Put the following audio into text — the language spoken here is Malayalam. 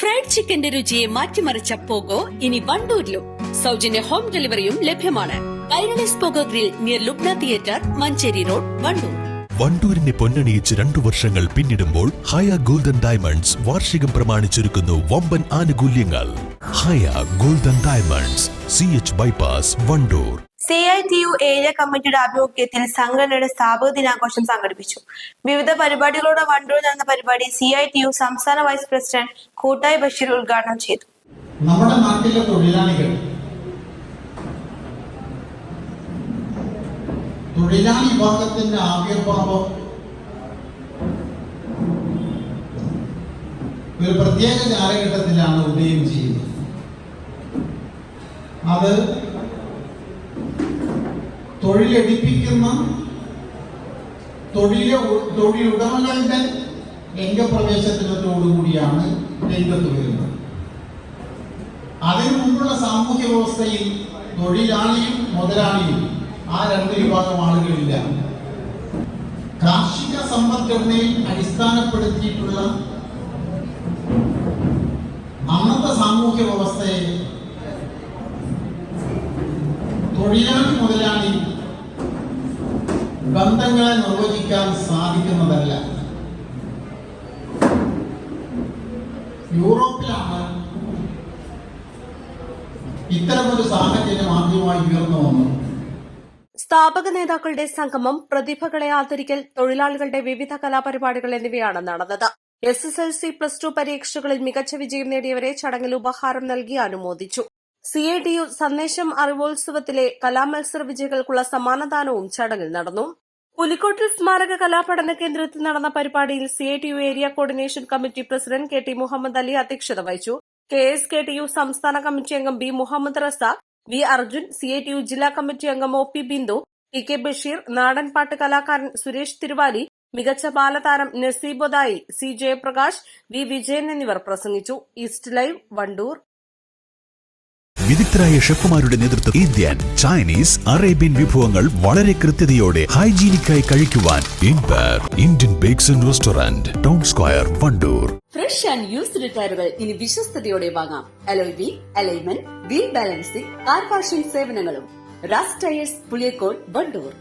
ഫ്രൈഡ് ചിക്കന്റെ രുചിയെ മാറ്റിമറിച്ച പോഗോ ഇനി വണ്ടൂരിലും. സൗജന്യ ഹോം ഡെലിവറിയും ലഭ്യമാണ്. Kairalis Pogo grill near Lubna theatre, Manjeri road, Wandoor. വണ്ടൂരിനെ പൊന്നണിയിച്ച് 2 വർഷങ്ങൾ പിന്നിടുമ്പോൾ ഹയ ഗോൾഡൻ ഡയമണ്ട്സ് വാർഷികം പ്രമാണിച്ചൊരുക്കുന്നു വമ്പൻ ആനുകൂല്യങ്ങൾ. Haya golden diamonds, CH bypass, Wandoor. CITU area കമ്മിറ്റിയുടെ ആഭിമുഖ്യത്തിൽ സംഘടനയുടെ സ്ഥാപക ദിനാഘോഷം സംഘടിപ്പിച്ചു. വിവിധ പരിപാടികളോടെ വണ്ടൂരിൽ നടന്ന പരിപാടി CITU സംസ്ഥാന വൈസ് പ്രസിഡന്റ് കൂട്ടായി ബഷീർ ഉദ്ഘാടനം ചെയ്തു. നമ്മുടെ നാട്ടിലെ തൊഴിലാളി വിഭാഗത്തിന്റെ ആവിർഭാവം ഒരു പ്രത്യേക കാലഘട്ടത്തിലാണ് ഉദയം ചെയ്യുന്നത്. അത് തൊഴിലെടുപ്പിക്കുന്ന തൊഴിലുടമകളുടെ രംഗപ്രവേശനത്തോടുകൂടിയാണ് രംഗത്ത് വരുന്നത്. അതിനു മുമ്പുള്ള സാമൂഹ്യ വ്യവസ്ഥയിൽ തൊഴിലാളിയും മുതലാളിയും ആ 2 വിഭാഗം ആളുകളില്ല. കാർഷിക സമ്പദ്ഘടനയിൽ അടിസ്ഥാനപ്പെടുത്തിയിട്ടുള്ള അന്നത്തെ സാമൂഹ്യ വ്യവസ്ഥയെ തൊഴിലാളി മുതലാളി ബന്ധങ്ങളെ നിർവചിക്കാൻ സാധിക്കുന്നതല്ല. യൂറോപ്പിലാണ് ഇത്തരമൊരു സാഹചര്യം ആദ്യമായി ഉയർന്നു വന്നത്. സ്ഥാപക നേതാക്കളുടെ സംഗമം, പ്രതിഭകളെ ആദരിക്കൽ, തൊഴിലാളികളുടെ വിവിധ കലാപരിപാടികൾ എന്നിവയാണ് നടന്നത്. SSLC, +2 പരീക്ഷകളിൽ മികച്ച വിജയം നേടിയവരെ ചടങ്ങിൽ ഉപഹാരം നൽകി അനുമോദിച്ചു. CITU സന്ദേശം അറിവോത്സവത്തിലെ കലാമത്സര വിജയികൾക്കുള്ള സമ്മാനദാനവും ചടങ്ങിൽ നടന്നു. പുലിക്കോട്ടിൽ സ്മാരക കലാപഠന കേന്ദ്രത്തിൽ നടന്ന പരിപാടിയിൽ CITU area coordination committee president KT Muhammad Ali അധ്യക്ഷത വഹിച്ചു. KSKTU സംസ്ഥാന കമ്മിറ്റി അംഗം B Muhammad Razak, V Arjun, CITU ജില്ലാ കമ്മിറ്റി അംഗം OP ബിന്ദു, TK ബഷീർ, നാടൻ പാട്ട് കലാകാരൻ സുരേഷ് തിരുവാലി, മികച്ച ബാലതാരം നസീബൊദായി, C ജയപ്രകാശ്, V വിജയൻ എന്നിവർ പ്രസംഗിച്ചു. East live, Wandoor. വിദഗ്ധരായ ഷെഫുമാരുടെ നേതൃത്വത്തിൽ ഇന്ത്യൻ, ചൈനീസ്, അറേബ്യൻ വിഭവങ്ങൾ വളരെ കൃത്യതയോടെ ഹൈജീനിക്കായി കഴിക്കുവാൻ Indian bakes and restaurant, town square, Wandoor. Fresh and used ടയറുകൾ ഇനി വിശ്വസ്തയോടെ വാങ്ങാം. Alloy wheel, alignment, wheel balancing, car washing സേവനങ്ങളും. റാസ് ടയേഴ്സ്, പുളിയക്കോട്, വണ്ടൂർ.